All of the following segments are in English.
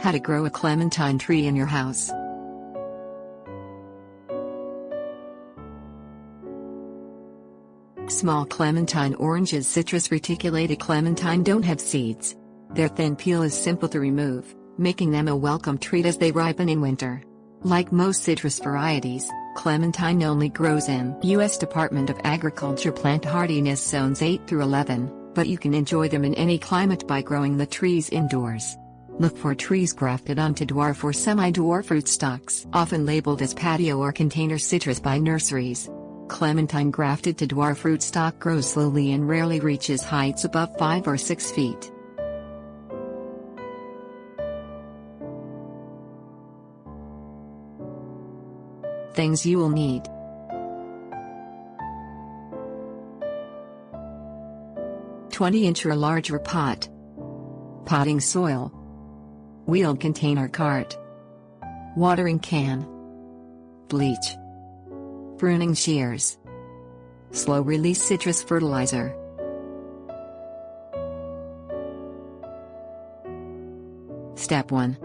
How to grow a clementine tree in your house. Small clementine oranges Citrus reticulata clementine don't have seeds. Their thin peel is simple to remove, making them a welcome treat as they ripen in winter. Like most citrus varieties, clementine only grows in U.S. Department of Agriculture plant hardiness zones 8 through 11, but you can enjoy them in any climate by growing the trees indoors. Look for trees grafted onto dwarf or semi-dwarf rootstocks, often labeled as patio or container citrus by nurseries. Clementine grafted to dwarf rootstock grows slowly and rarely reaches heights above 5 or 6 feet. Things you will need. – 20-inch or larger pot. Potting soil. Wheeled container cart. Watering can. Bleach. Pruning shears. Slow-release citrus fertilizer. Step 1.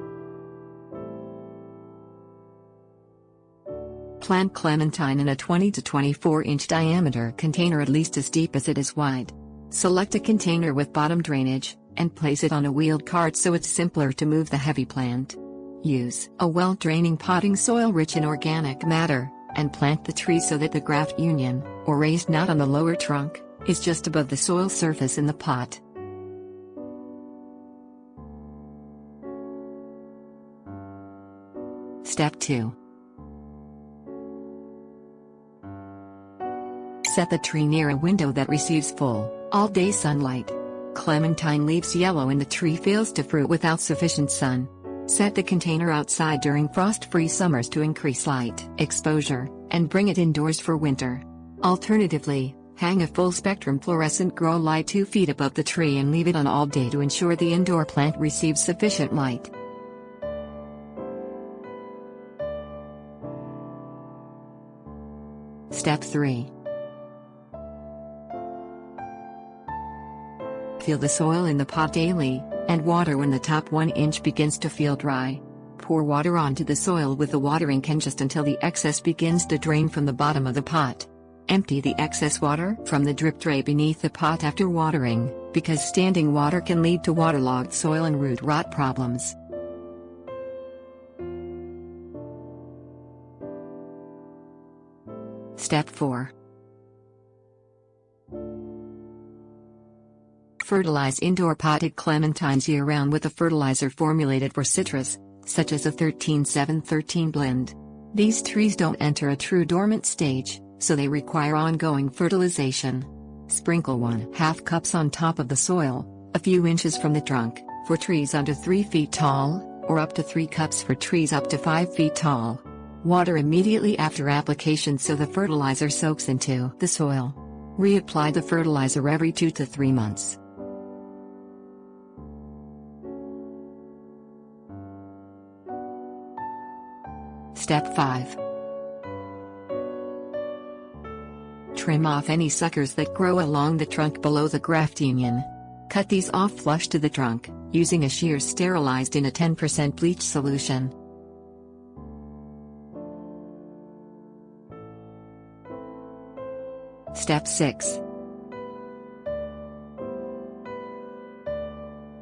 Plant clementine in a 20 to 24-inch diameter container at least as deep as it is wide. Select a container with bottom drainage, and place it on a wheeled cart so it's simpler to move the heavy plant. Use a well-draining potting soil rich in organic matter, and plant the tree so that the graft union, or raised knot on the lower trunk, is just above the soil surface in the pot. Step 2. Set the tree near a window that receives full, all-day sunlight. Clementine leaves yellow and the tree fails to fruit without sufficient sun. Set the container outside during frost-free summers to increase light exposure, and bring it indoors for winter. Alternatively, hang a full-spectrum fluorescent grow light 2 feet above the tree and leave it on all day to ensure the indoor plant receives sufficient light. Step 3. Fill the soil in the pot daily, and water when the top 1 inch begins to feel dry. Pour water onto the soil with the watering can just until the excess begins to drain from the bottom of the pot. Empty the excess water from the drip tray beneath the pot after watering, because standing water can lead to waterlogged soil and root rot problems. Step 4. Fertilize indoor potted clementines year-round with a fertilizer formulated for citrus, such as a 13-7-13 blend. These trees don't enter a true dormant stage, so they require ongoing fertilization. Sprinkle 1/2 cups on top of the soil, a few inches from the trunk, for trees under 3 feet tall, or up to 3 cups for trees up to 5 feet tall. Water immediately after application so the fertilizer soaks into the soil. Reapply the fertilizer every 2 to 3 months. Step 5. Trim off any suckers that grow along the trunk below the graft union. Cut these off flush to the trunk, using a shear sterilized in a 10% bleach solution. Step 6.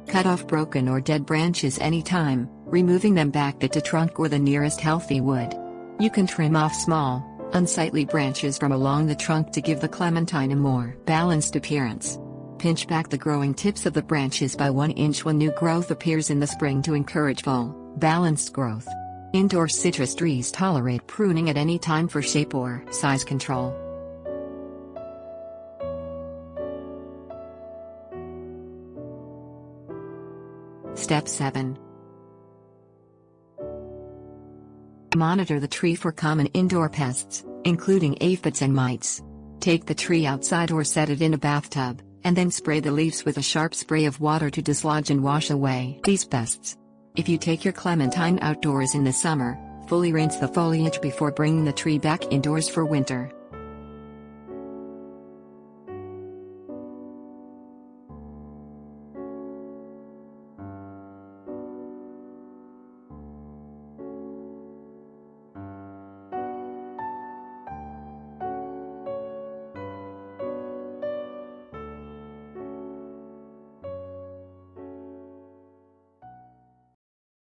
Cut off broken or dead branches anytime, removing them back to the trunk or the nearest healthy wood. You can trim off small, unsightly branches from along the trunk to give the clementine a more balanced appearance. Pinch back the growing tips of the branches by 1 inch when new growth appears in the spring to encourage full, balanced growth. Indoor citrus trees tolerate pruning at any time for shape or size control. Step 7. Monitor the tree for common indoor pests, including aphids and mites. Take the tree outside or set it in a bathtub, and then spray the leaves with a sharp spray of water to dislodge and wash away these pests. If you take your clementine outdoors in the summer, fully rinse the foliage before bringing the tree back indoors for winter.